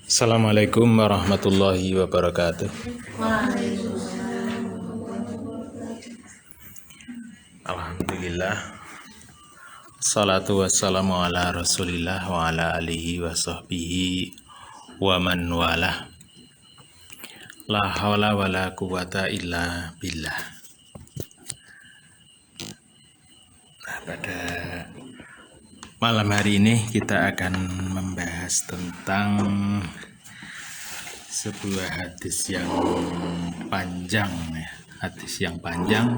Assalamualaikum warahmatullahi wabarakatuh. Alhamdulillah. Salatu wassalamu ala rasulillah wa ala alihi wa sahbihi wa man walah. La hawla wa la quwata illa billah. Nah, pada malam hari ini kita akan membahas tentang sebuah hadis yang panjang, ya. Hadis yang panjang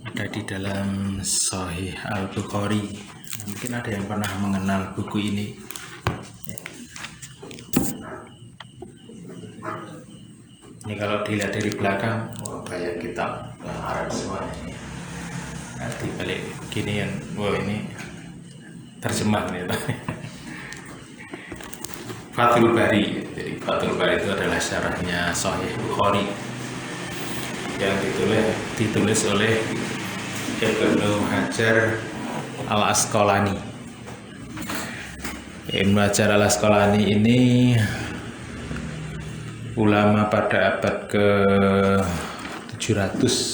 ada di dalam Sahih Al-Bukhari. Mungkin ada yang pernah mengenal buku ini. Ini kalau dilihat dari belakang, kayak kitab Arab semua ini. Nanti balik gini yang, ini terjemah nih. Fathul Bari. Jadi Fathul Bari itu adalah syarahnya Sahih Bukhari yang ditulis oleh Ibnu Hajar Al-Asqalani. Ibnu Hajar Al-Asqalani ini ulama pada abad ke-700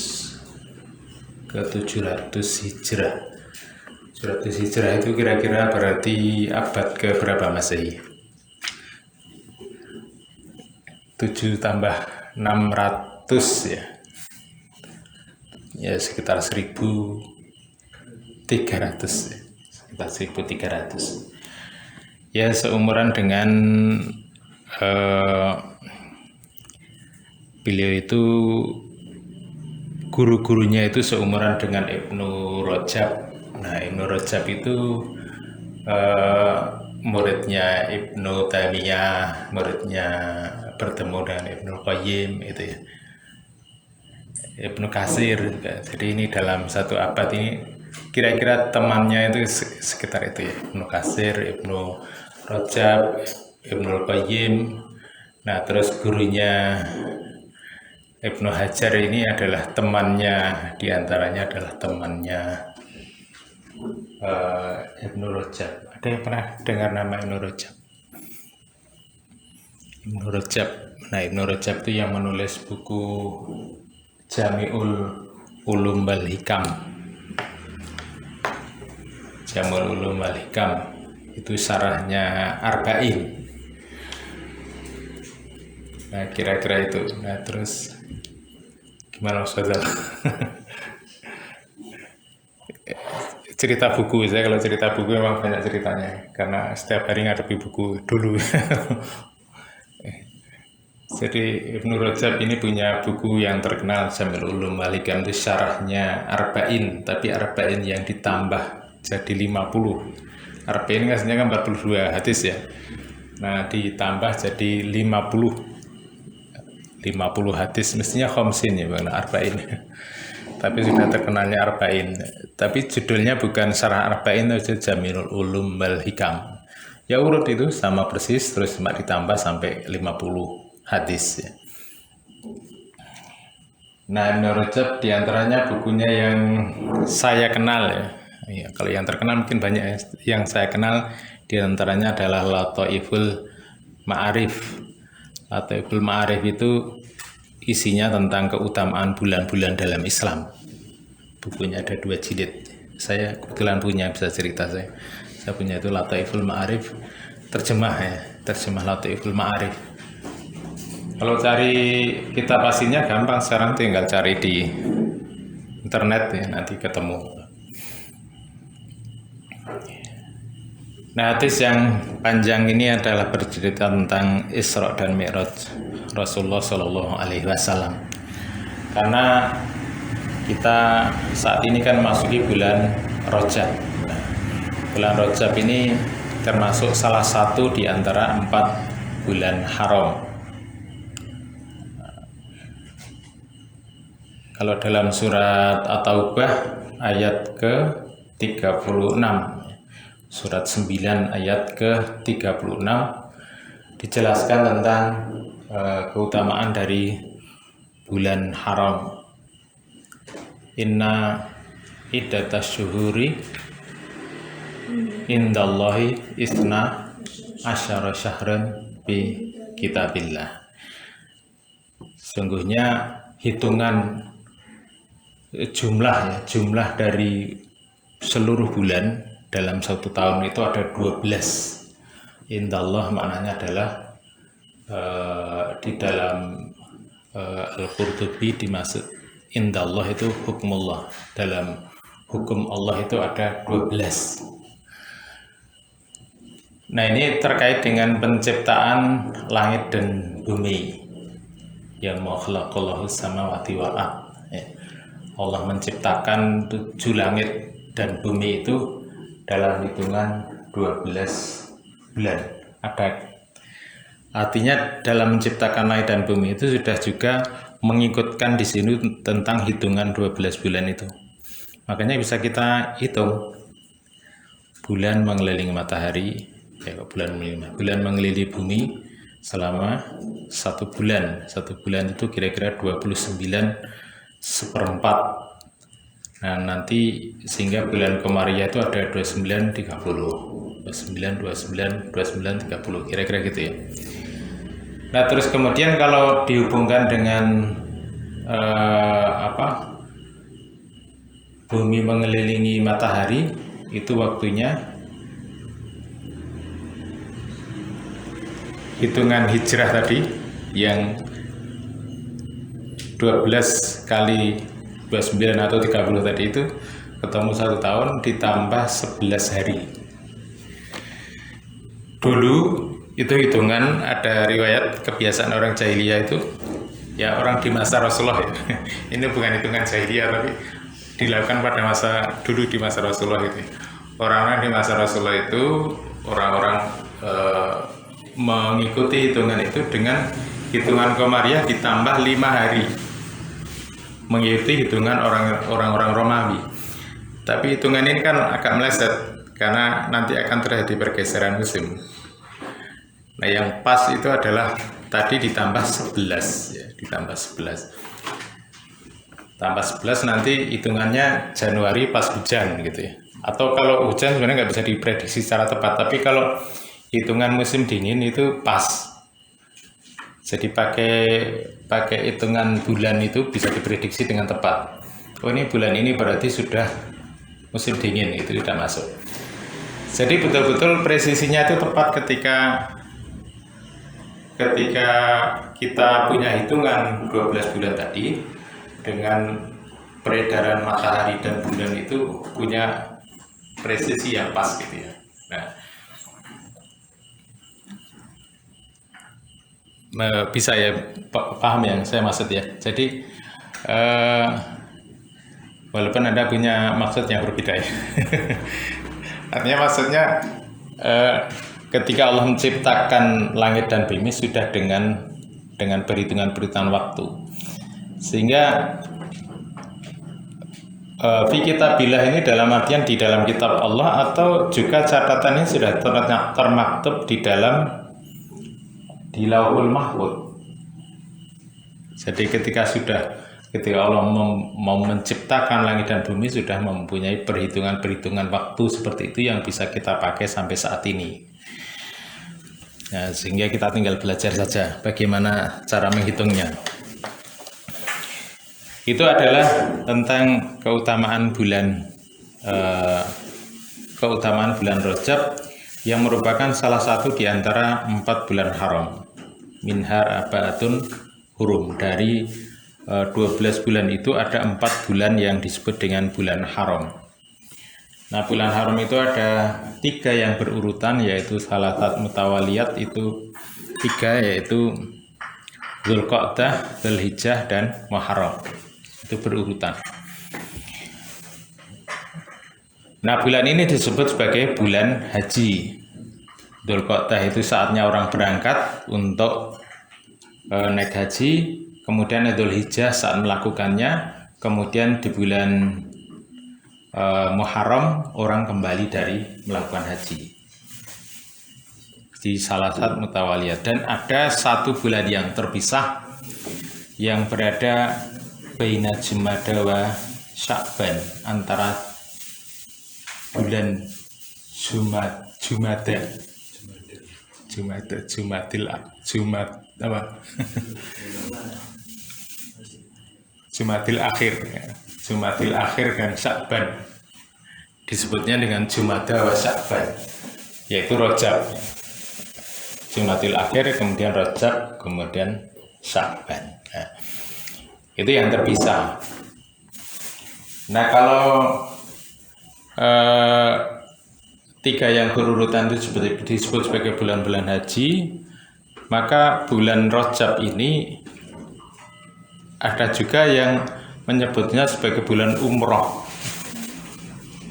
Hijrah. 700 Hijrah itu kira-kira berarti abad ke berapa Masehi? 7 tambah 600 ya. Ya sekitar 1300 ya. Sekitar 1300. Ya seumuran dengan beliau itu, guru-gurunya itu seumuran dengan Ibnu Rajab. Nah, Ibnu Rajab itu muridnya Ibnu Taimiyah, muridnya bertemu dengan Ibnu Qayyim itu ya. Ibnu Katsir. Jadi ini dalam satu abad ini kira-kira temannya itu sekitar itu ya. Ibnu Katsir, Ibnu Rajab, Ibnu Qayyim. Nah, terus gurunya Ibnu Hajar ini adalah temannya, diantaranya adalah temannya Ibnu Rajab. Ada yang pernah dengar nama Ibnu Rajab? Ibnu Rajab. Nah, Ibnu Rajab itu yang menulis buku Jami'ul Ulum wal Hikam. Jami'ul Ulum wal Hikam itu syarahnya Arba'in. Nah, kira-kira itu. Nah, terus gimana Ustaz? Cerita buku, saya kalau cerita buku memang banyak ceritanya karena setiap hari ngadepi buku dulu. Jadi Ibnu Rajab ini punya buku yang terkenal, Jami'ul Ulum wal Hikam, itu syarahnya Arba'in, tapi Arba'in yang ditambah jadi 50. Arba'in aslinya kan 42 hadis ya. Nah, ditambah jadi 50 hadis, mestinya khamsin ya Bang, Arba'in. Tapi sudah terkenalnya Arba'in. Tapi judulnya bukan syarah Arba'in, itu Jami'ul Ulum wal Hikam. Ya urut itu sama persis, terus cuma ditambah sampai 50 hadis ya. Nah, Ibnu Rajab diantaranya bukunya yang saya kenal ya. Ya, kalau yang terkenal mungkin banyak ya. Yang saya kenal diantaranya adalah Lataiful Ma'arif. Lataiful Ma'arif itu isinya tentang keutamaan bulan-bulan dalam Islam. Bukunya ada 2 jilid. Saya kebetulan punya, bisa cerita saya punya itu Lataiful Ma'arif, terjemah ya, terjemah Lataiful Ma'arif. Kalau cari kitab aslinya gampang, sekarang tinggal cari di internet ya, nanti ketemu. Nah, hadis yang panjang ini adalah bercerita tentang Isra dan Mi'raj Rasulullah Shallallahu Alaihi Wasallam. Karena kita saat ini kan masuki bulan Rajab. Bulan Rajab ini termasuk salah satu di antara 4 bulan haram. Kalau dalam surat At-Taubah ayat ke-36, surat 9 ayat ke-36 dijelaskan tentang keutamaan dari bulan haram. inna iddatas syuhuri indallahi isna asyara syahran bi kitabillah. Sungguhnya hitungan jumlah dari seluruh bulan dalam satu tahun itu ada 12. Indallah maknanya adalah di dalam Al-Qurtubi dimaksud indallah itu hukmullah. Dalam hukum Allah itu ada 12. Nah, ini terkait dengan penciptaan langit dan bumi. Ya makhlaqallahu samawati wal ard. Allah menciptakan 7 langit dan bumi itu dalam hitungan 12 bulan. Artinya dalam menciptakan langit dan bumi itu sudah juga mengikutkan di sini tentang hitungan 12 bulan itu. Makanya bisa kita hitung bulan mengelilingi matahari, bulan mengelilingi bumi selama 1 bulan. 1 bulan itu kira-kira 29/4. Nah, nanti sehingga bulan Komariah itu ada 29 30. 29 30 kira-kira gitu ya. Nah, terus kemudian kalau dihubungkan dengan bumi mengelilingi matahari, itu waktunya hitungan hijrah tadi yang 12 kali 29 atau 30 tadi itu ketemu 1 tahun ditambah 11 hari. Dulu itu hitungan, ada riwayat kebiasaan orang jahiliyah itu, ya orang di masa Rasulullah ya. Ini bukan hitungan jahiliyah tapi dilakukan pada dulu di masa Rasulullah itu. Orang-orang di masa Rasulullah itu orang-orang mengikuti hitungan itu dengan hitungan Komariah ditambah 5 hari, mengikuti hitungan orang-orang Romawi. Tapi hitungan ini kan agak meleset karena nanti akan terjadi pergeseran musim. Nah, yang pas itu adalah tadi ditambah 11 ya, ditambah 11. Tambah 11 nanti hitungannya Januari pas hujan gitu ya. Atau kalau hujan sebenarnya nggak bisa diprediksi secara tepat, tapi kalau hitungan musim dingin itu pas. Jadi pakai hitungan bulan itu bisa diprediksi dengan tepat. Oh, ini bulan ini berarti sudah musim dingin, itu tidak masuk. Jadi betul-betul presisinya itu tepat ketika kita punya hitungan 12 bulan tadi dengan peredaran matahari dan bulan itu punya presisi yang pas gitu ya. Nah, bisa ya paham yang saya maksud ya. Jadi walaupun Anda punya maksud yang berbeda ya. Artinya maksudnya ketika Allah menciptakan langit dan bumi sudah dengan perhitungan waktu, sehingga fi kitabillah ini dalam artian di dalam kitab Allah, atau juga catatan ini sudah termaktub di Lauhul Mahfuz. Jadi ketika Allah mau menciptakan langit dan bumi sudah mempunyai perhitungan waktu seperti itu yang bisa kita pakai sampai saat ini. Nah, sehingga kita tinggal belajar saja bagaimana cara menghitungnya. Itu adalah tentang keutamaan bulan Rajab yang merupakan salah satu di antara 4 bulan haram. Minhar arba'atun hurum. Dari 12 bulan itu ada 4 bulan yang disebut dengan bulan haram. Nah, bulan haram itu ada 3 yang berurutan, yaitu salasat mutawaliyat, itu 3, yaitu Dzulqa'dah, Dzulhijjah, dan Muharram. Itu berurutan. Nah, bulan ini disebut sebagai bulan haji. Dzulqa'dah itu saatnya orang berangkat untuk naik haji, kemudian Dzulhijjah saat melakukannya, kemudian di bulan Muharram orang kembali dari melakukan haji. Di salasat mutawaliyat. Dan ada 1 bulan yang terpisah yang berada baina Jumada wa Sya'ban, antara bulan Jumadil akhir, ya. Jumadil akhir dan Sya'ban disebutnya dengan Jumada wa Sya'ban, yaitu Rajab. Jumadil akhir, kemudian Rajab, kemudian Sya'ban. Nah, itu yang terpisah. Nah, kalau tiga yang berurutan itu disebut sebagai bulan-bulan haji, maka bulan Rajab ini ada juga yang menyebutnya sebagai bulan umroh.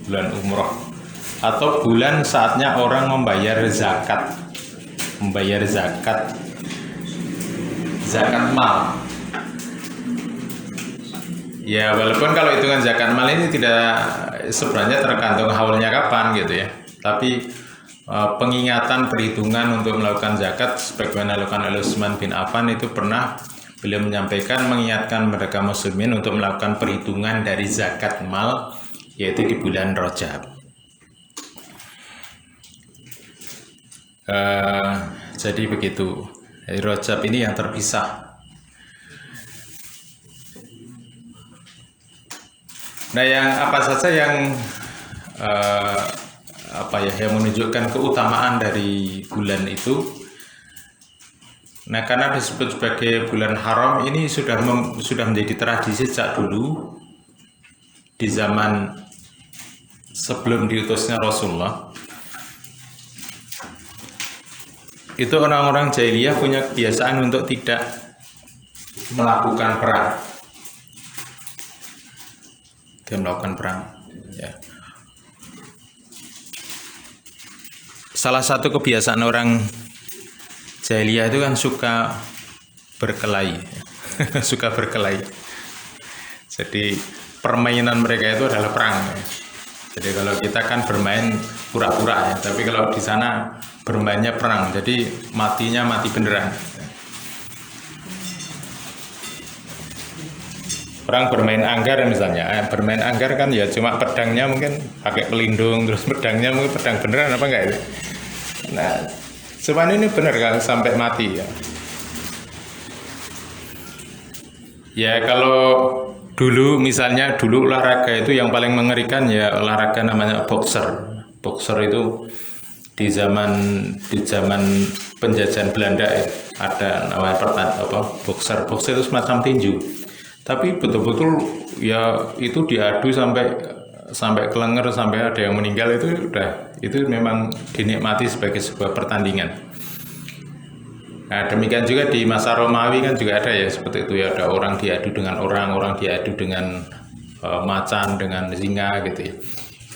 Bulan umroh atau bulan saatnya orang membayar zakat mal. Ya, walaupun kalau hitungan zakat mal ini tidak sebenarnya tergantung haulnya kapan gitu ya, tapi pengingatan perhitungan untuk melakukan zakat sebagaimana dilakukan oleh Utsman bin Affan itu pernah beliau menyampaikan, mengingatkan mereka muslimin untuk melakukan perhitungan dari zakat mal, yaitu di bulan Rajab. Jadi begitu. Jadi Rajab ini yang terpisah. Nah, yang apa saja yang yang menunjukkan keutamaan dari bulan itu. Nah, karena disebut sebagai bulan haram, ini sudah menjadi tradisi sejak dulu di zaman sebelum diutusnya Rasulullah. Itu orang-orang jahiliyah punya kebiasaan untuk tidak melakukan perang. Ya. Salah satu kebiasaan orang jahiliyah itu kan suka berkelahi. Suka berkelahi. Jadi permainan mereka itu adalah perang. Jadi kalau kita kan bermain pura-pura ya, tapi kalau di sana bermainnya perang. Jadi matinya mati beneran. Orang bermain anggar misalnya, bermain anggar kan ya cuma pedangnya mungkin pakai pelindung, terus pedangnya mungkin pedang beneran apa enggak itu. Nah, cuman ini bener kan sampai mati ya. Ya kalau dulu misalnya olahraga itu yang paling mengerikan ya olahraga namanya boxer. Boxer itu di zaman penjajahan Belanda ya, ada namanya boxer. Boxer itu semacam tinju. Tapi betul-betul ya itu diadu sampai kelenger, sampai ada yang meninggal, itu memang dinikmati sebagai sebuah pertandingan. Nah, demikian juga di masa Romawi kan juga ada ya seperti itu ya, ada orang diadu dengan orang diadu dengan macan, dengan singa gitu ya.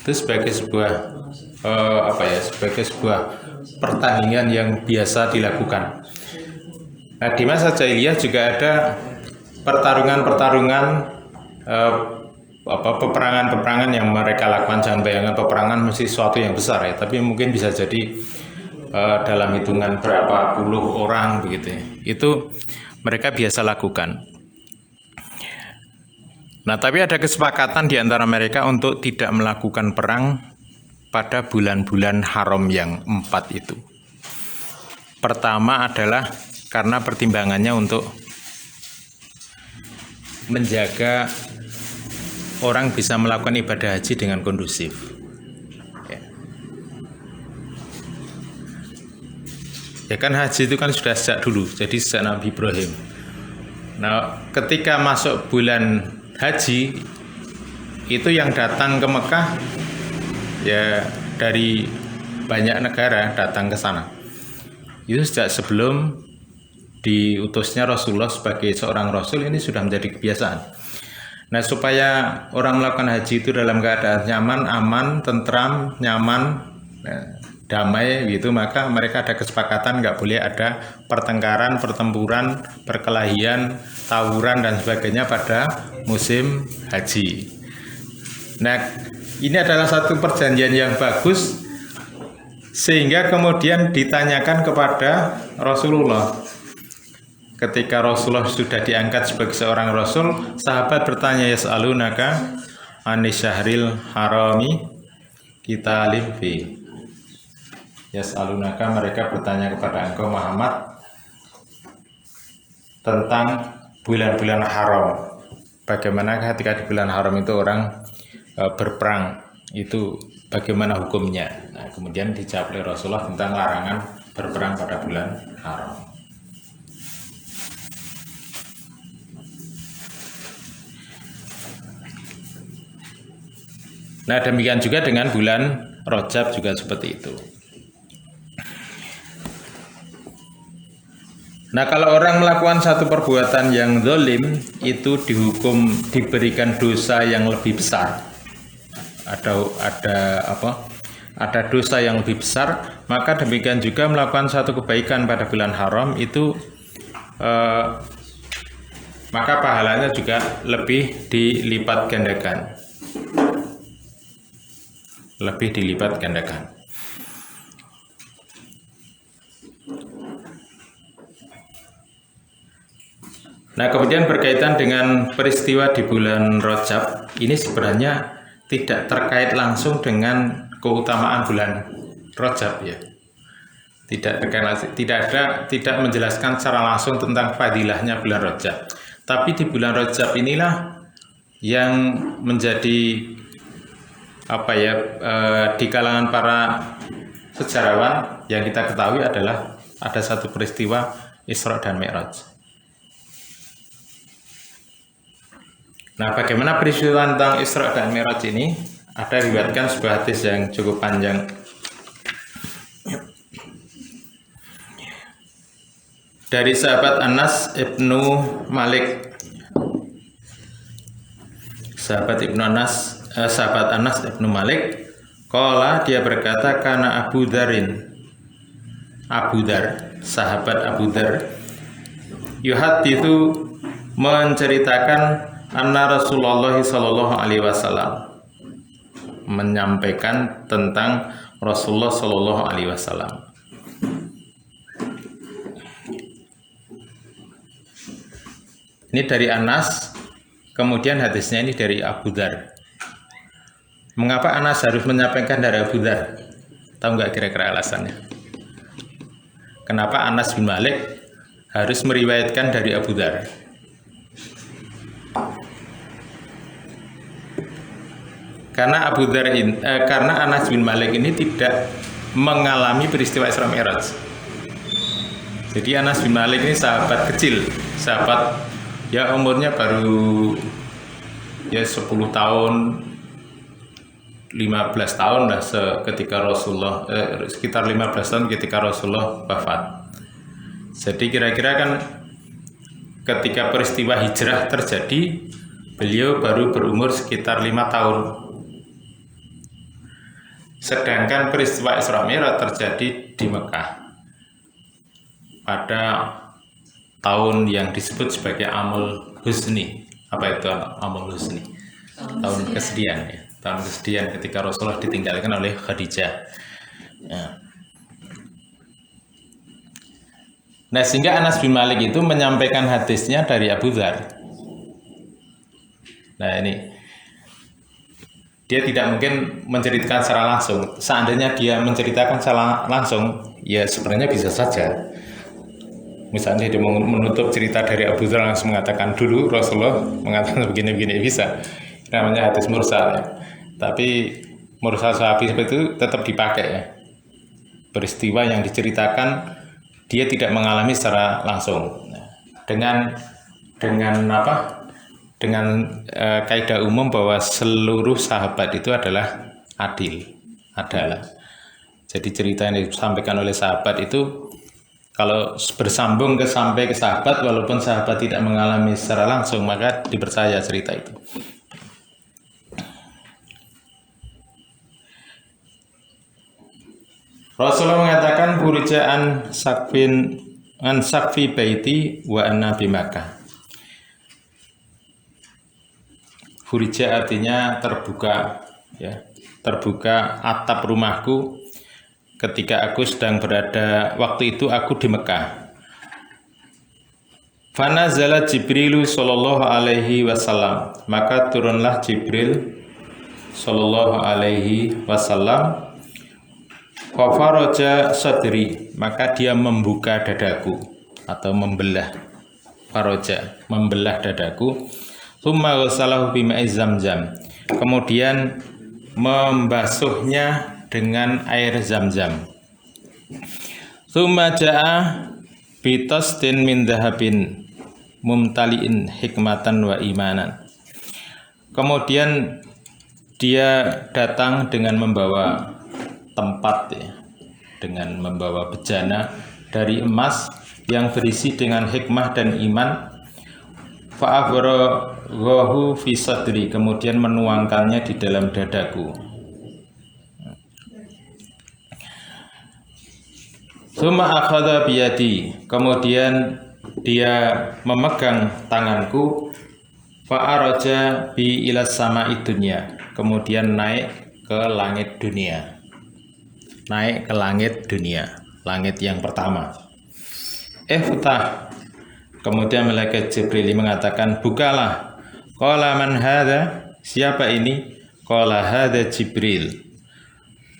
Itu sebagai sebuah pertandingan yang biasa dilakukan. Nah, di masa jahiliyah juga ada peperangan yang mereka lakukan. Jangan bayangkan peperangan mesti sesuatu yang besar ya, tapi mungkin bisa jadi dalam hitungan berapa puluh orang begitu ya. Itu mereka biasa lakukan. Nah, tapi ada kesepakatan di antara mereka untuk tidak melakukan perang pada bulan-bulan haram yang 4 itu. Pertama adalah karena pertimbangannya untuk menjaga orang bisa melakukan ibadah haji dengan kondusif. Ya kan haji itu kan sudah sejak dulu, jadi sejak Nabi Ibrahim. Nah, ketika masuk bulan haji itu yang datang ke Mekah ya dari banyak negara datang ke sana. Itu sejak sebelum diutusnya Rasulullah sebagai seorang Rasul, ini sudah menjadi kebiasaan. Nah, supaya orang melakukan haji itu dalam keadaan nyaman, aman, tentram, nyaman, damai gitu, maka mereka ada kesepakatan nggak boleh ada pertengkaran, pertempuran, perkelahian, tawuran dan sebagainya pada musim haji. Nah, ini adalah satu perjanjian yang bagus sehingga kemudian ditanyakan kepada Rasulullah. Ketika Rasulullah sudah diangkat sebagai seorang Rasul, sahabat bertanya, yas'alunaka anisyahril harami qitalin fi. Yas'alunaka, mereka bertanya kepada engkau Muhammad tentang bulan-bulan haram. Bagaimana ketika di bulan haram itu orang berperang, itu bagaimana hukumnya? Nah, kemudian dijawab oleh Rasulullah tentang larangan berperang pada bulan haram. Nah, demikian juga dengan bulan Rajab juga seperti itu. Nah, kalau orang melakukan satu perbuatan yang zalim, itu dihukum, diberikan dosa yang lebih besar. Ada dosa yang lebih besar, maka demikian juga melakukan satu kebaikan pada bulan haram itu maka pahalanya juga lebih dilipat gandakan. Lebih dilipat gandakan. Nah, kemudian berkaitan dengan peristiwa di bulan Rajab, ini sebenarnya tidak terkait langsung dengan keutamaan bulan Rajab ya. Tidak menjelaskan secara langsung tentang fadilahnya bulan Rajab. Tapi di bulan Rajab inilah yang menjadi di kalangan para sejarawan yang kita ketahui adalah ada satu peristiwa Isra dan Mi'raj. Nah, bagaimana peristiwa tentang Isra dan Mi'raj ini? Ada diriwayatkan sebuah hadis yang cukup panjang. Dari sahabat Anas ibnu Malik. Sahabat Anas ibnu Malik, qala, dia berkata, kana Abu Dar, sahabat Abu Dar, yuhaditsu, menceritakan anna Rasulullah sallallahu alaihi wasallam, menyampaikan tentang Rasulullah sallallahu alaihi wasallam. Ini dari Anas, kemudian hadisnya ini dari Abu Dar. Mengapa Anas harus menyampaikan dari Abu Dar? Tahu nggak kira-kira alasannya? Kenapa Anas bin Malik harus meriwayatkan dari Abu Dar? Karena karena Anas bin Malik ini tidak mengalami peristiwa Isra Mi'raj. Jadi Anas bin Malik ini sahabat kecil, sahabat ya umurnya baru ya 10 tahun, 15 tahun lah ketika Rasulullah sekitar 15 tahun ketika Rasulullah wafat. Jadi kira-kira kan ketika peristiwa hijrah terjadi, beliau baru berumur sekitar 5 tahun. Sedangkan peristiwa Isra Mi'raj terjadi di Mekah pada tahun yang disebut sebagai Amul Husni. Apa itu Amul Husni? Tahun kesedihan ya. Tahun kesedihan ketika Rasulullah ditinggalkan oleh Khadijah. Ya. Nah, sehingga Anas bin Malik itu menyampaikan hadisnya dari Abu Dzar. Nah, ini dia tidak mungkin menceritakan secara langsung. Seandainya dia menceritakan secara langsung, ya sebenarnya bisa saja. Misalnya dia menutup cerita dari Abu Dzar langsung mengatakan dulu Rasulullah mengatakan begini-begini, bisa. Namanya hadis mursal ya. Tapi mursal sahabi seperti itu tetap dipakai ya. Peristiwa yang diceritakan dia tidak mengalami secara langsung. Dengan kaidah umum bahwa seluruh sahabat itu adalah adil. Jadi cerita yang disampaikan oleh sahabat itu kalau bersambung sampai ke sahabat, walaupun sahabat tidak mengalami secara langsung, maka dipercaya cerita itu. Rasulullah mengatakan burja'an sakfi baiti wa anna bi Makkah. Burja artinya terbuka ya, terbuka atap rumahku ketika aku sedang berada, waktu itu aku di Mekah. Fanazala Jibrilu sallallahu alaihi wasallam, maka turunlah Jibril sallallahu alaihi wasallam, fa faraja sadri, maka dia membuka dadaku atau membelah, faraja membelah dadaku, tsumma ghasalahu bima'i zamzam, kemudian membasuhnya dengan air zam-zam. Tsumma ja'a bitastin min dhahabin mumtali'in hikmatan wa imanan. Kemudian dia datang dengan membawa tempat, ya, dengan membawa bejana dari emas yang berisi dengan hikmah dan iman. Fa'afraghahu fi sadri, kemudian menuangkannya di dalam dadaku. Tsumma akhadha biyadi, kemudian dia memegang tanganku. Fa'araja bi ilas sama'i dunya, kemudian naik ke langit dunia. Naik ke langit dunia, langit yang pertama. Iftah, kemudian malaikat Jibril mengatakan, bukalah. Qala man hadha, siapa ini? Qala hadha Jibril.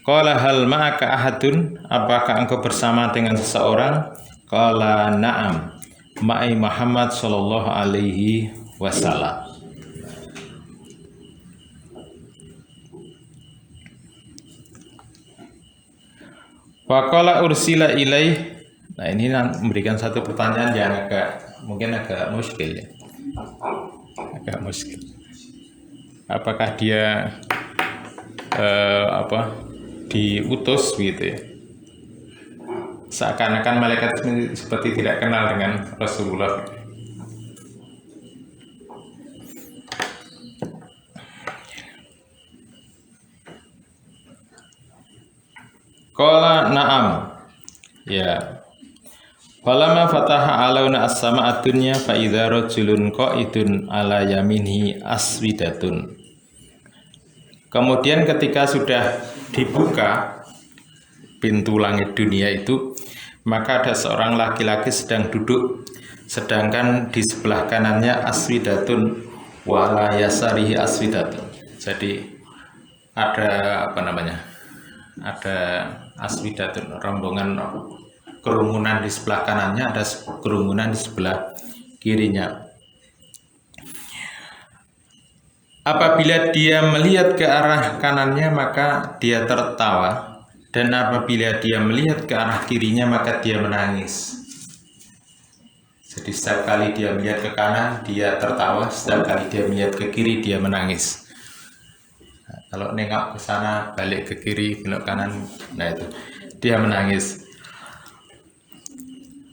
Qala hal ma'aka ahadun, apakah engkau bersama dengan seseorang? Qala na'am, ma'i Muhammad sallallahu alaihi wasallam. Wa qala ursila ilaih. Nah, ini memberikan satu pertanyaan yang mungkin agak muskil, ya. Agak muskil. Apakah dia diutus gitu, ya? Seakan-akan malaikat seperti tidak kenal dengan Rasulullah. Qala na'am, ya. Falamma fataha alauna as-sama'a dunya fa idza rajulun qa'idun ala yaminhi aswidatun. Kemudian ketika sudah dibuka pintu langit dunia itu, maka ada seorang laki-laki sedang duduk, sedangkan di sebelah kanannya aswidatun wala yasarihi aswidatun. Jadi ada ada aswidatun, rombongan kerumunan di sebelah kanannya, ada kerumunan di sebelah kirinya. Apabila dia melihat ke arah kanannya, maka dia tertawa, dan apabila dia melihat ke arah kirinya, maka dia menangis. Jadi setiap kali dia melihat ke kanan, dia tertawa, setiap kali dia melihat ke kiri, dia menangis. Nah, kalau nengok ke sana, balik ke kiri, belok kanan, nah itu dia menangis.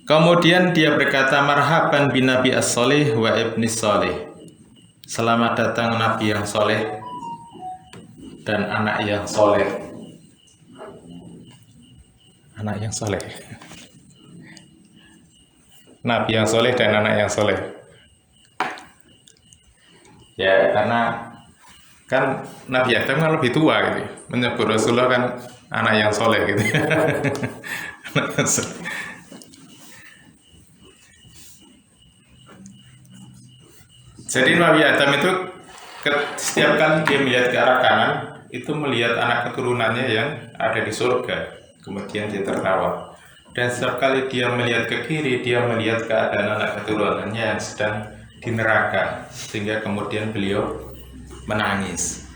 Kemudian dia berkata, marhaban bin nabi as-solih wa ibni solih. Selamat datang nabi yang soleh dan anak yang soleh. Anak yang soleh. Nabi yang soleh dan anak yang soleh. Ya, karena kan Nabi Adam kan lebih tua gitu. Menyebut Rasulullah kan anak yang soleh gitu. Anak yang soleh. Jadi Nabi Adam itu setiap kali dia melihat ke arah kanan, itu melihat anak keturunannya yang ada di surga. Kemudian dia tertawa. Dan setiap kali dia melihat ke kiri, dia melihat keadaan anak keturunannya yang sedang di neraka. Sehingga kemudian beliau menangis.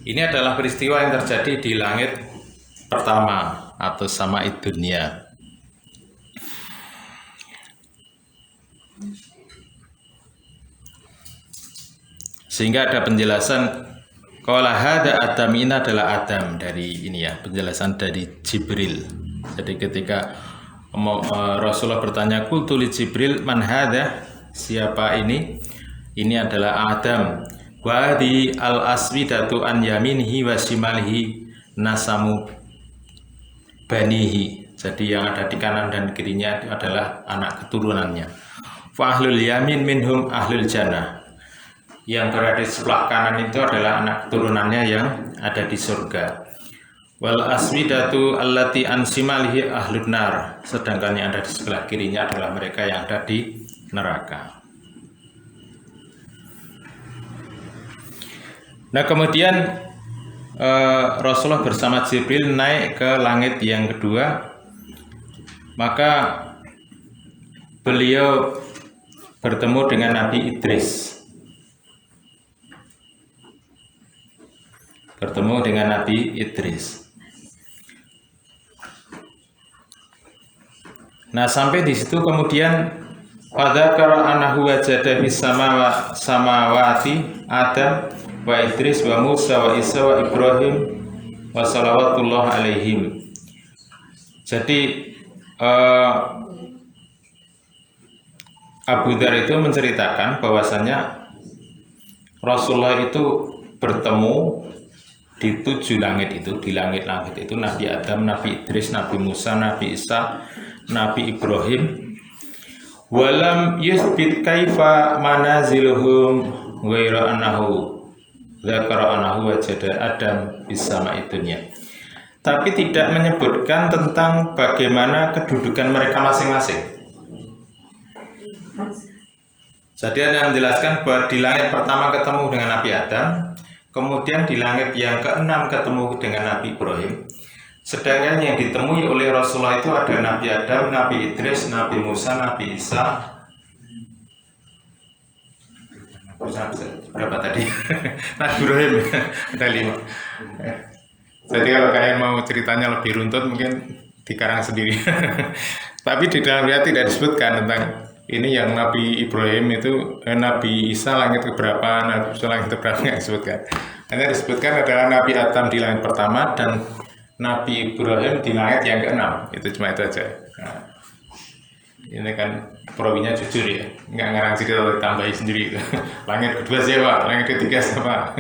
Ini adalah peristiwa yang terjadi di langit pertama atau sama'id dunia. Sehingga ada penjelasan qala hada Adam, ini adalah Adam dari ini ya, penjelasan dari Jibril. Jadi ketika Rasulullah bertanya qultu li Jibril man hada, siapa ini? Ini adalah Adam. Wa di al aswidatu an yaminihi wa shimalihi nasamu banihi. Jadi yang ada di kanan dan kirinya adalah anak keturunannya. Fa ahlul yamin minhum ahlul jannah. Yang berada di sebelah kanan itu adalah anak keturunannya yang ada di surga. Wal aswidatu allati an shimalihi ahlun nar. Sedangkan yang ada di sebelah kirinya adalah mereka yang ada di neraka. Nah kemudian Rasulullah bersama Jibril naik ke langit yang kedua, maka beliau bertemu dengan Nabi Idris. Nah sampai di situ kemudian fadzakara annahu wajada fis samawati Adam wa Idris wa Musa wa Isa wa Ibrahim wa salawatullah alaihim. Jadi Abu Dzar itu menceritakan bahwasanya Rasulullah itu bertemu di 7 langit itu, di langit-langit itu Nabi Adam, Nabi Idris, Nabi Musa, Nabi Isa, Nabi Ibrahim. Walam yusbit kaifa manaziluhum ghaira annahu dzakara annahu wajada Adam bisama itunya. Tapi tidak menyebutkan tentang bagaimana kedudukan mereka masing-masing. Jadi yang menjelaskan bahwa di langit pertama ketemu dengan Nabi Adam, kemudian di langit yang ke-6 ketemu dengan Nabi Ibrahim. Sedangkan yang ditemui oleh Rasulullah itu ada Nabi Adam, Nabi Idris, Nabi Musa, Nabi Isa. Berapa tadi? Nabi Ibrahim ada 5. Jadi kalau kalian mau ceritanya lebih runtut mungkin dikarang sendiri. Tapi di dalam riwayat tidak disebutkan tentang ini yang Nabi Ibrahim itu Nabi Isa langit keberapa, Nabi Musa langit keberapa, nggak disebutkan. Hanya disebutkan adalah Nabi Adam di langit pertama dan Nabi Ibrahim di langit yang ke-6. Itu cuma itu aja. Nah, ini kan perawinya jujur ya, nggak ngarang cerita atau ditambahin sendiri. Langit kedua siapa, langit ketiga siapa,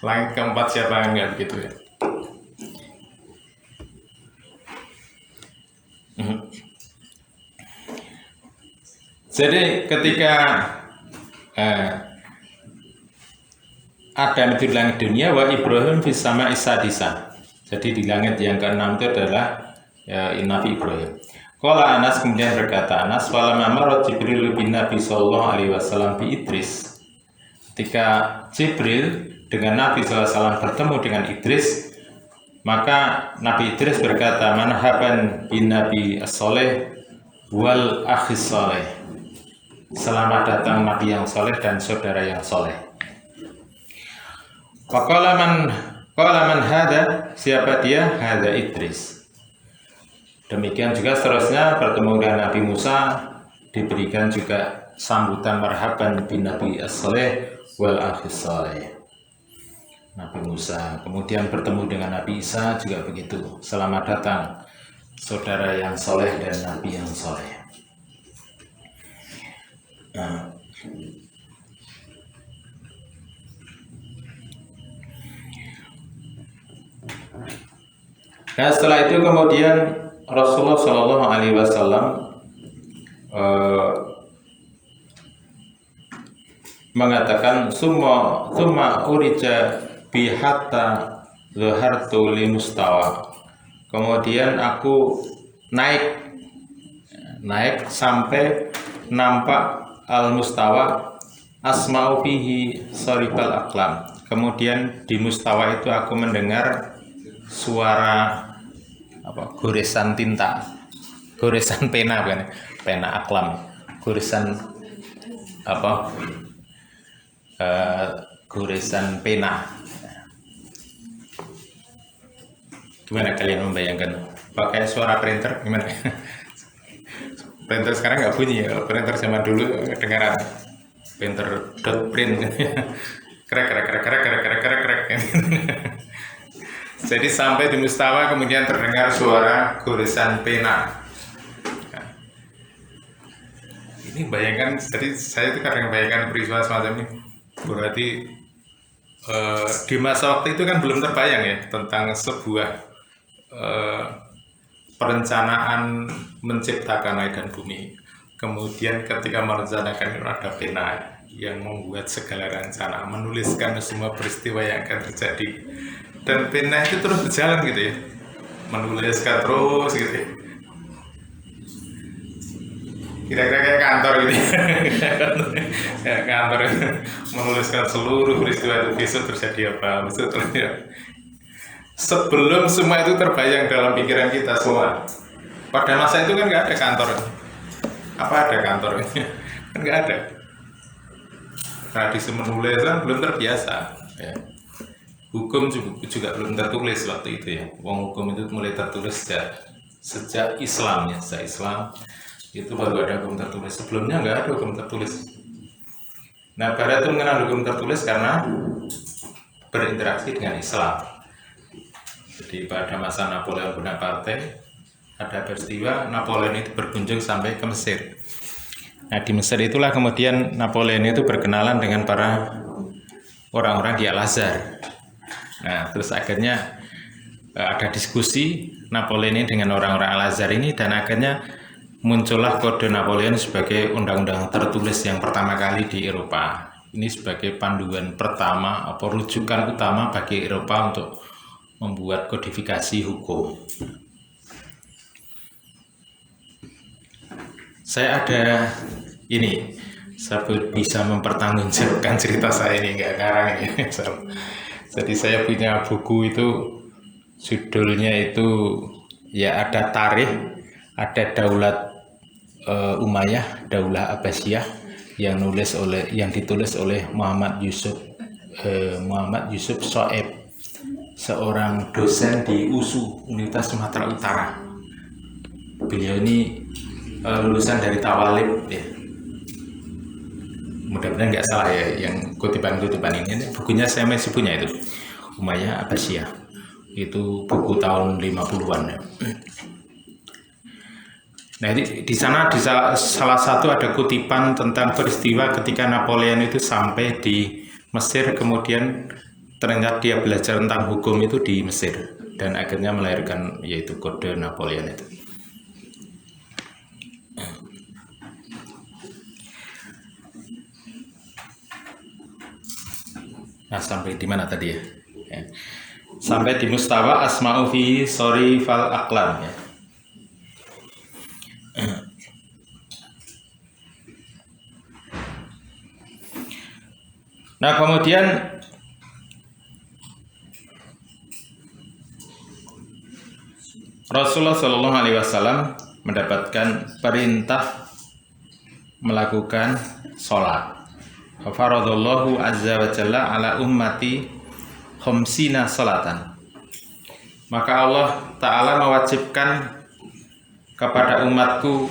langit keempat siapa, nggak begitu ya. Jadi ketika Adam di langit dunia, wa Ibrahim fis sama isadisa. Jadi di langit yang ke-6 itu adalah Nabi Ibrahim. Qala Anas, kemudian berkata Anas, falamma marra Jibril bin Nabi sallallahu alaihi wasallam bi Idris. Ketika Jibril dengan Nabi SAW bertemu dengan Idris, maka Nabi Idris berkata, manhaban bin Nabi as-soleh wal akhis soleh. Selamat datang Nabi yang soleh dan saudara yang soleh. Qala man hada, siapa dia? Hada Idris. Demikian juga seterusnya bertemu dengan Nabi Musa, diberikan juga sambutan marhaban bin Nabi as-soleh wal akhis soleh. Nabi Musa, kemudian bertemu dengan Nabi Isa juga begitu. Selamat datang saudara yang soleh dan Nabi yang soleh. Nah setelah itu kemudian Rasulullah Shallallahu Alaihi Wasallam mengatakan summa urija bihatta zahartu li mustawa. Kemudian aku naik sampai nampak al-mustawa asma'u fihi sarifal aqlam. Kemudian di mustawa itu aku mendengar suara goresan tinta, goresan pena, bukan pena aklam, goresan goresan pena. Gimana kalian membayangkan? Pakai suara printer gimana? Printer sekarang nggak bunyi ya, printer zaman dulu kedengaran printer dot print krek. Jadi sampai di mustawa kemudian terdengar suara goresan pena. Nah, ini bayangkan, jadi saya itu kadang bayangkan peristiwa semacam ini. Berarti di masa waktu itu kan belum terbayang ya tentang sebuah perencanaan menciptakan langit dan bumi. Kemudian ketika merencanakan itu ada pena yang membuat segala rencana, menuliskan semua peristiwa yang akan terjadi. Dan pena itu terus berjalan gitu ya, menuliskan terus gitu ya. Kira-kira kayak kantor gitu. Kayak kantor menuliskan seluruh peristiwa itu besok terjadi apa, besok terjadi. Sebelum semua itu terbayang dalam pikiran kita semua. Pada masa itu kan nggak ada kantor. Apa ada kantor? Kan nggak ada. Tradisi menulis kan belum terbiasa. Ya. Hukum juga belum tertulis waktu itu ya. Wong hukum itu mulai tertulis sejak Islam ya. Sejak Islam itu baru ada hukum tertulis. Sebelumnya nggak ada hukum tertulis. Nah, Barat itu mengenal hukum tertulis karena berinteraksi dengan Islam. Jadi pada masa Napoleon Bonaparte ada peristiwa Napoleon itu berkunjung sampai ke Mesir. Nah, di Mesir itulah kemudian Napoleon itu berkenalan dengan para orang-orang di Al-Azhar. Nah, terus akhirnya ada diskusi Napoleon ini dengan orang-orang Al-Azhar ini, dan akhirnya muncullah Kode Napoleon sebagai undang-undang tertulis yang pertama kali di Eropa. Ini sebagai panduan pertama atau rujukan utama bagi Eropa untuk membuat kodifikasi hukum. Saya ada ini, saya bisa mempertanggungjawabkan cerita saya ini, nggak ngarang ini. Jadi saya punya buku itu, judulnya itu ya ada Tarikh, ada Daulat Umayyah, Daulah Abbasiyah, yang ditulis oleh Muhammad Yusuf Shoaib, seorang dosen di USU Universitas Sumatera Utara. Beliau ini lulusan dari Tawalib ya. Mudah-mudahan nggak salah ya yang kutipan-kutipan ini. Bukunya saya masih punya itu, Umayyah Abbasiyah. Itu buku tahun 50-an ya. Nah, di sana salah satu ada kutipan tentang peristiwa ketika Napoleon itu sampai di Mesir, kemudian ternyata dia belajar tentang hukum itu di Mesir dan akhirnya melahirkan yaitu Kode Napoleon itu. Nah, sampai di mana tadi ya? Sampai di mustawa asma'u fi sori fal aqlam ya. Nah, kemudian Rasulullah Shallallahu Alaihi Wasallam mendapatkan perintah melakukan sholat. Faradallahu azza wa jalla ala ummati khamsina salatan. Maka Allah Ta'ala mewajibkan kepada umatku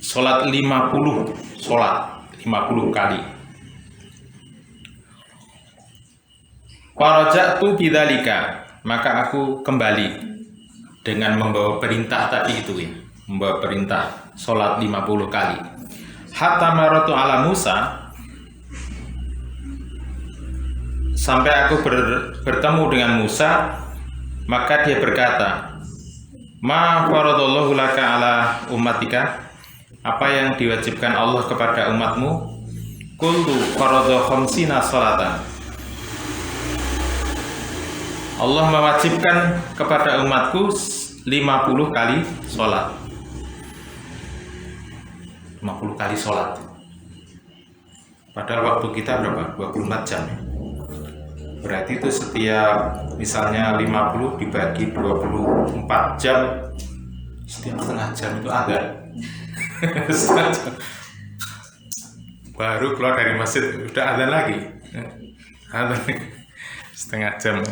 sholat 50 kali. Faraja'tu bidzalika, maka aku kembali dengan membawa perintah tadi itu ya, membawa perintah sholat 50 kali. Hatta maratu ala Musa, sampai aku bertemu dengan Musa, maka dia berkata, ma faradallahu laka ala ummatika, apa yang diwajibkan Allah kepada umatmu? Qultu faradha khamsina salatan, Allah mewajibkan kepada umatku 50 kali sholat. 50 kali sholat. Padahal waktu kita berapa? 24 jam. Berarti itu setiap misalnya 50 dibagi 24 jam, setiap setengah jam itu ada. Setengah jam. Baru keluar dari masjid udah azan lagi. Azan setengah jam.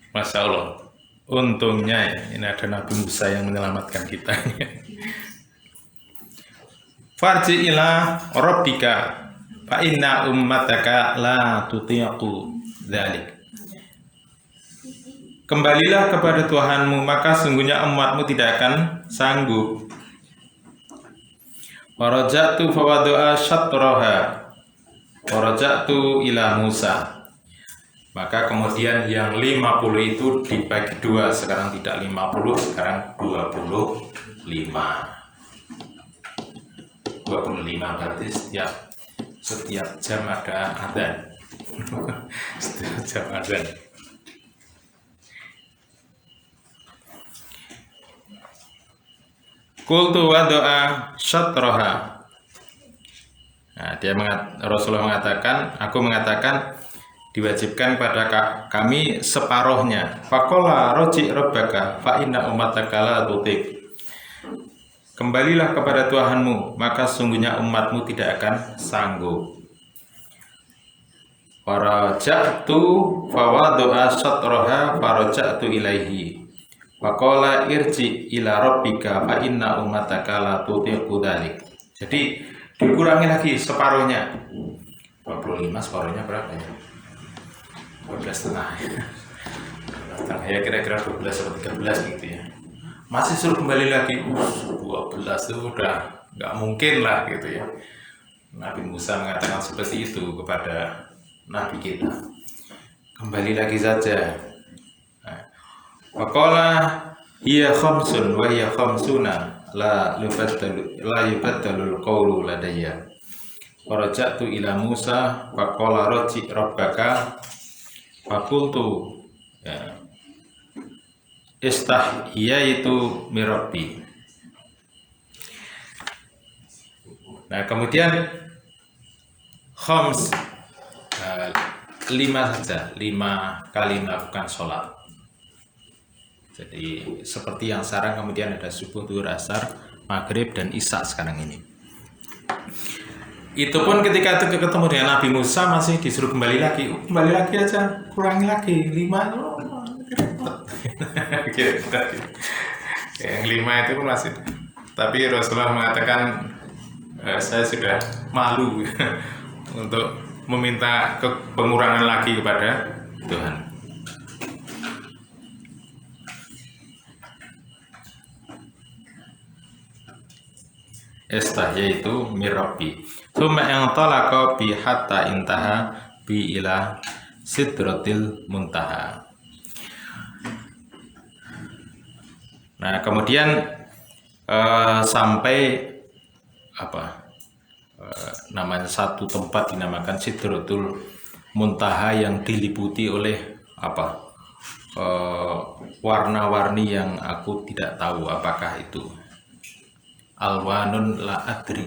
Masya Allah, untungnya ya, ini ada Nabi Musa yang menyelamatkan kita. Farji ila rabbika fa inna ummataka la tutiqu dzalik. Kembalilah kepada Tuhanmu, maka sungguhnya umatmu tidak akan sanggup. Warajatu fawadu'a syatraha warajatu ila Musa. Maka kemudian yang 50 itu dibagi 2, sekarang tidak 50, sekarang 25. 25 berarti setiap jam ada adzan. Setiap jam adzan. Qultu wa doa syatraha. Nah, Rasulullah mengatakan, aku mengatakan diwajibkan pada kami separohnya. Faqala roji rabbaka fa inna ummataka la tutik. Kembalilah kepada Tuhanmu, maka sungguhnya umatmu tidak akan sanggup. Faraja'tu fawadu'a syatraha faraja'tu ilaihi. Faqala irji ila rabbika fa inna ummataka la tutiqu dzalik. Jadi dikurangi lagi separuhnya. 25 separuhnya berapa ya? 12,5. Ya kira-kira 12 atau 13 gitu ya. Masih suruh kembali lagi 12 itu udah nggak mungkin lah gitu ya. Nabi Musa mengatakan seperti itu kepada Nabi kita, kembali lagi saja. Waqala hiya khamsun wa hiya khamsuna la yubaddalul qawlu ladayya. Waraja'tu ila Musa faqala raji rabbaka faqultu ya istahyaitu mirabbi. Nah, kemudian khams 5 saja, 5 kali melakukan sholat. Jadi seperti yang sekarang kemudian ada subuh, zuhur, asar, maghrib dan isya sekarang ini. Itu pun ketika itu ketemu dengan Nabi Musa masih disuruh kembali lagi aja, kurangi lagi 5. Yang 5 itu pun masih, tapi Rasulullah mengatakan saya sudah malu untuk meminta pengurangan lagi kepada Tuhan. Yaitu mirabbi. Tsumma yang talaqa bi hatta intaha bi ila sidratil muntaha. Nah, kemudian sampai namanya satu tempat dinamakan Sidratul Muntaha yang diliputi oleh warna-warni yang aku tidak tahu apakah itu alwanun la adri.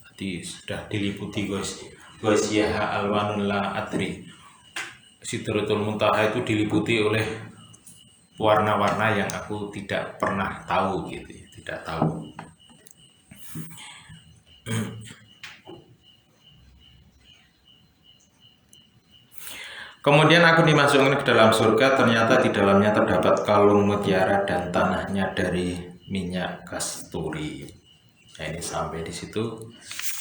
Jadi sudah diliputi ghasyah alwanun la adri. Sidratul Muntaha itu diliputi oleh warna-warna yang aku tidak pernah tahu gitu, tidak tahu. Kemudian aku dimasukkan ke dalam surga, ternyata di dalamnya terdapat kalung mutiara dan tanahnya dari minyak kasturi. Nah, ini sampai di situ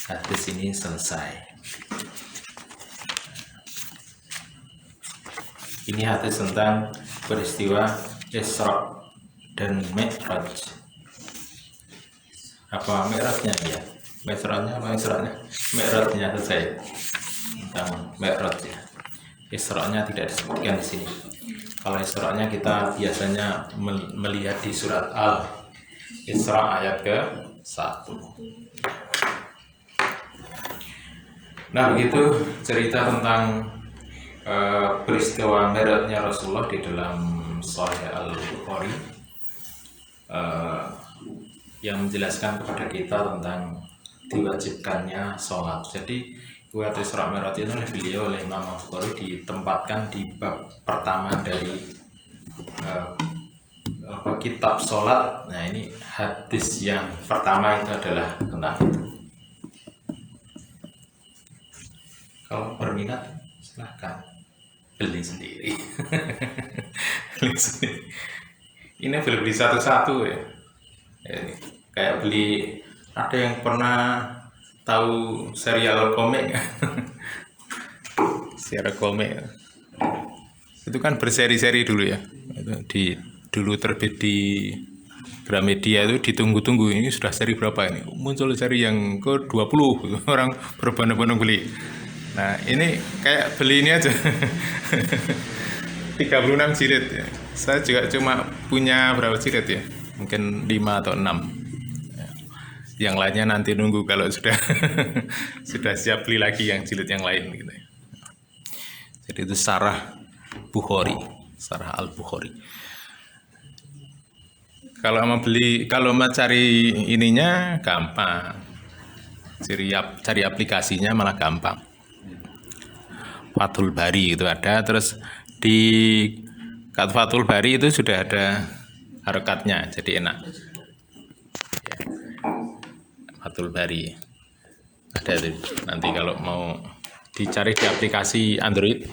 hadis ini selesai. Ini hadis tentang peristiwa Isra dan Mi'raj. Apa Mi'rajnya ya? Mi'rajnya selesai. Tentang Mi'raj ya. Isra-nya tidak disebutkan di sini. Kalau Isra-nya kita biasanya melihat di surat Al-Isra ayat ke-1. Nah, begitu cerita tentang peristiwa Mi'rajnya Rasulullah di dalam Sahih Al-Bukhari yang menjelaskan kepada kita tentang diwajibkannya sholat. Jadi buat Isra Mi'raj itu oleh beliau, oleh Imam Al-Bukhari ditempatkan di bab pertama dari kitab sholat. Nah, ini hadis yang pertama itu adalah tentang itu. Kalau berminat silahkan beli sendiri. Ini boleh beli satu-satu ya. Ini kayak beli, ada yang pernah tahu serial komik? Serial komik itu kan berseri-seri dulu ya. Dulu terbit di Gramedia itu ditunggu-tunggu, ini sudah seri berapa ini? Muncul seri yang ke-20, orang berbondong-bondong beli. Nah, ini kayak beli ini aja. 36 jilid ya. Saya juga cuma punya berapa jilid ya? Mungkin 5 atau 6. Yang lainnya nanti nunggu kalau sudah sudah siap beli lagi yang jilid yang lain gitu. Jadi itu Syarah Bukhari, Syarah Al-Bukhari. Kalau mau cari ininya gampang. Cari aplikasinya malah gampang. Fathul Bari itu ada, terus di Fathul Bari itu sudah ada harokatnya, jadi enak. Fathul Bari ada tuh. Nanti kalau mau dicari di aplikasi Android